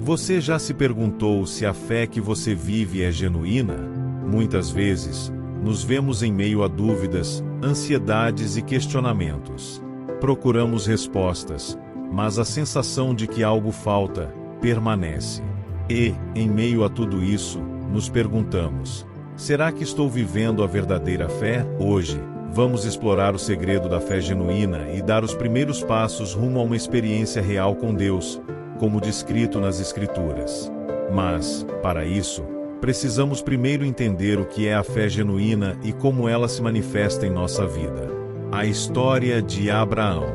Você já se perguntou se a fé que você vive é genuína? Muitas vezes, nos vemos em meio a dúvidas, ansiedades e questionamentos. Procuramos respostas, mas a sensação de que algo falta permanece. E, em meio a tudo isso, nos perguntamos: será que estou vivendo a verdadeira fé? Hoje, vamos explorar o segredo da fé genuína e dar os primeiros passos rumo a uma experiência real com Deus, como descrito nas Escrituras. Mas, para isso, precisamos primeiro entender o que é a fé genuína e como ela se manifesta em nossa vida. A história de Abraão.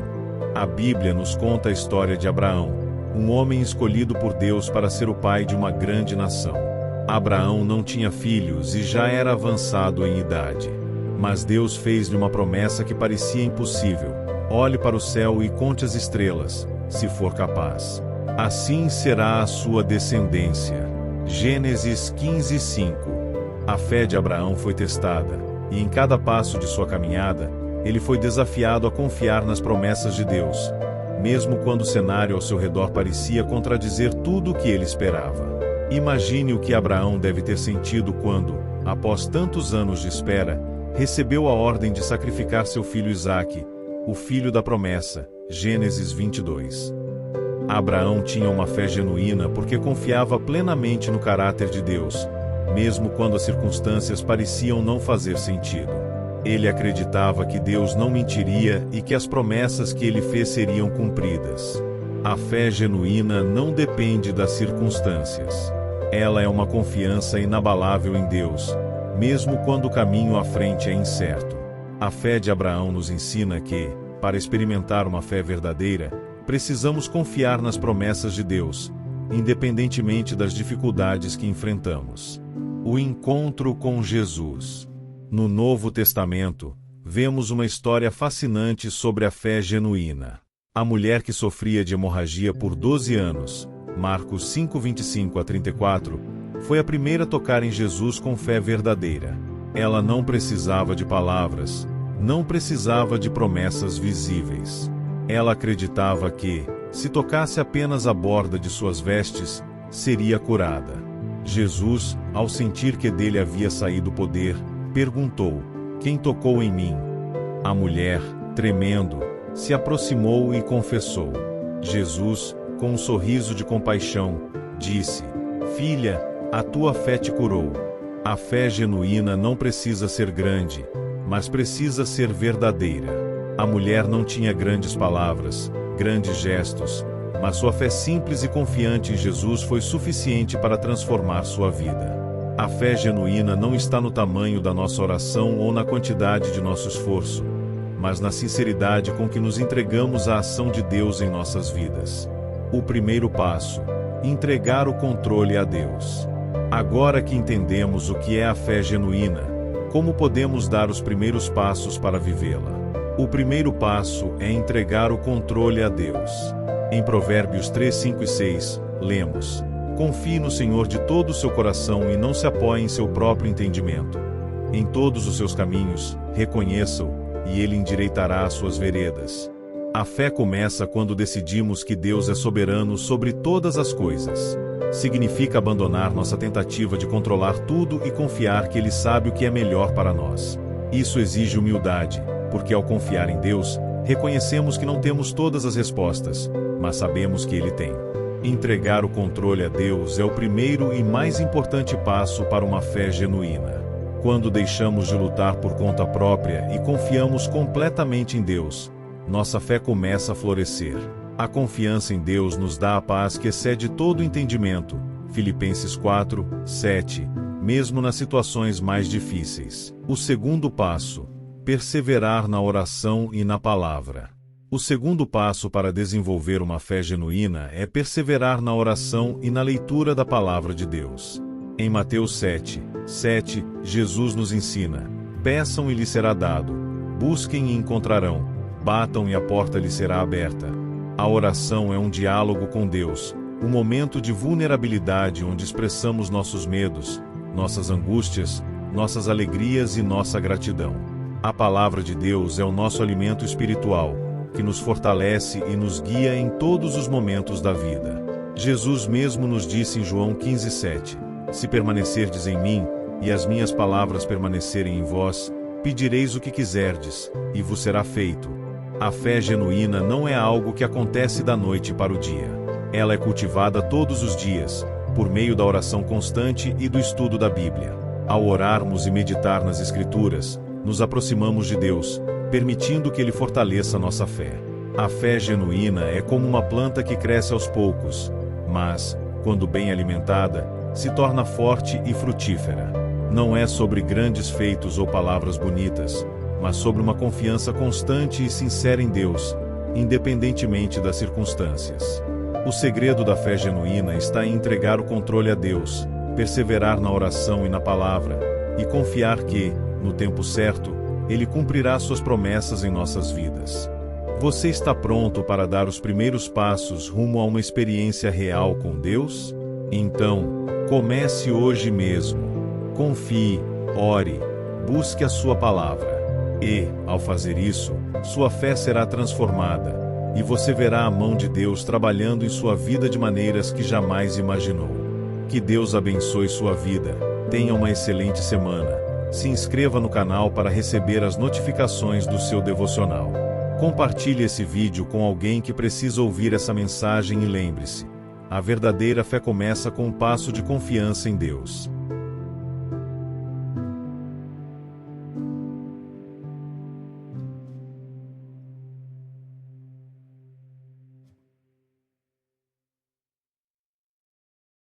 A Bíblia nos conta a história de Abraão, um homem escolhido por Deus para ser o pai de uma grande nação. Abraão não tinha filhos e já era avançado em idade. Mas Deus fez-lhe uma promessa que parecia impossível: olhe para o céu e conte as estrelas, se for capaz. Assim será a sua descendência. Gênesis 15:5. A fé de Abraão foi testada, e em cada passo de sua caminhada, ele foi desafiado a confiar nas promessas de Deus, mesmo quando o cenário ao seu redor parecia contradizer tudo o que ele esperava. Imagine o que Abraão deve ter sentido quando, após tantos anos de espera, recebeu a ordem de sacrificar seu filho Isaque, o filho da promessa. Gênesis 22. Abraão tinha uma fé genuína porque confiava plenamente no caráter de Deus, mesmo quando as circunstâncias pareciam não fazer sentido. Ele acreditava que Deus não mentiria e que as promessas que ele fez seriam cumpridas. A fé genuína não depende das circunstâncias. Ela é uma confiança inabalável em Deus, mesmo quando o caminho à frente é incerto. A fé de Abraão nos ensina que, para experimentar uma fé verdadeira, precisamos confiar nas promessas de Deus, independentemente das dificuldades que enfrentamos. O encontro com Jesus. No Novo Testamento, vemos uma história fascinante sobre a fé genuína. A mulher que sofria de hemorragia por 12 anos, Marcos 5:25-34, foi a primeira a tocar em Jesus com fé verdadeira. Ela não precisava de palavras, não precisava de promessas visíveis. Ela acreditava que, se tocasse apenas a borda de suas vestes, seria curada. Jesus, ao sentir que dele havia saído poder, perguntou: quem tocou em mim? A mulher, tremendo, se aproximou e confessou. Jesus, com um sorriso de compaixão, disse: filha, a tua fé te curou. A fé genuína não precisa ser grande, mas precisa ser verdadeira. A mulher não tinha grandes palavras, grandes gestos, mas sua fé simples e confiante em Jesus foi suficiente para transformar sua vida. A fé genuína não está no tamanho da nossa oração ou na quantidade de nosso esforço, mas na sinceridade com que nos entregamos à ação de Deus em nossas vidas. O primeiro passo: entregar o controle a Deus. Agora que entendemos o que é a fé genuína, como podemos dar os primeiros passos para vivê-la? O primeiro passo é entregar o controle a Deus. Em Provérbios 3, 5 e 6, lemos: confie no Senhor de todo o seu coração e não se apoie em seu próprio entendimento. Em todos os seus caminhos, reconheça-o, e ele endireitará as suas veredas. A fé começa quando decidimos que Deus é soberano sobre todas as coisas. Significa abandonar nossa tentativa de controlar tudo e confiar que Ele sabe o que é melhor para nós. Isso exige humildade, porque ao confiar em Deus, reconhecemos que não temos todas as respostas, mas sabemos que Ele tem. Entregar o controle a Deus é o primeiro e mais importante passo para uma fé genuína. Quando deixamos de lutar por conta própria e confiamos completamente em Deus, nossa fé começa a florescer. A confiança em Deus nos dá a paz que excede todo entendimento. Filipenses 4, 7, mesmo nas situações mais difíceis. O segundo passo: perseverar na oração e na palavra. O segundo passo para desenvolver uma fé genuína é perseverar na oração e na leitura da palavra de Deus. Em Mateus 7, 7, Jesus nos ensina: peçam e lhes será dado, busquem e encontrarão, batam e a porta lhes será aberta. A oração é um diálogo com Deus, um momento de vulnerabilidade onde expressamos nossos medos, nossas angústias, nossas alegrias e nossa gratidão. A palavra de Deus é o nosso alimento espiritual, que nos fortalece e nos guia em todos os momentos da vida. Jesus mesmo nos disse em João 15:7: Se permanecerdes em mim, e as minhas palavras permanecerem em vós, pedireis o que quiserdes, e vos será feito. A fé genuína não é algo que acontece da noite para o dia. Ela é cultivada todos os dias, por meio da oração constante e do estudo da Bíblia. Ao orarmos e meditar nas Escrituras, nos aproximamos de Deus, permitindo que Ele fortaleça nossa fé. A fé genuína é como uma planta que cresce aos poucos, mas, quando bem alimentada, se torna forte e frutífera. Não é sobre grandes feitos ou palavras bonitas, mas sobre uma confiança constante e sincera em Deus, independentemente das circunstâncias. O segredo da fé genuína está em entregar o controle a Deus, perseverar na oração e na palavra, e confiar que, no tempo certo, Ele cumprirá suas promessas em nossas vidas. Você está pronto para dar os primeiros passos rumo a uma experiência real com Deus? Então, comece hoje mesmo. Confie, ore, busque a sua palavra. E, ao fazer isso, sua fé será transformada, e você verá a mão de Deus trabalhando em sua vida de maneiras que jamais imaginou. Que Deus abençoe sua vida. Tenha uma excelente semana. Se inscreva no canal para receber as notificações do seu devocional. Compartilhe esse vídeo com alguém que precisa ouvir essa mensagem e lembre-se: a verdadeira fé começa com um passo de confiança em Deus.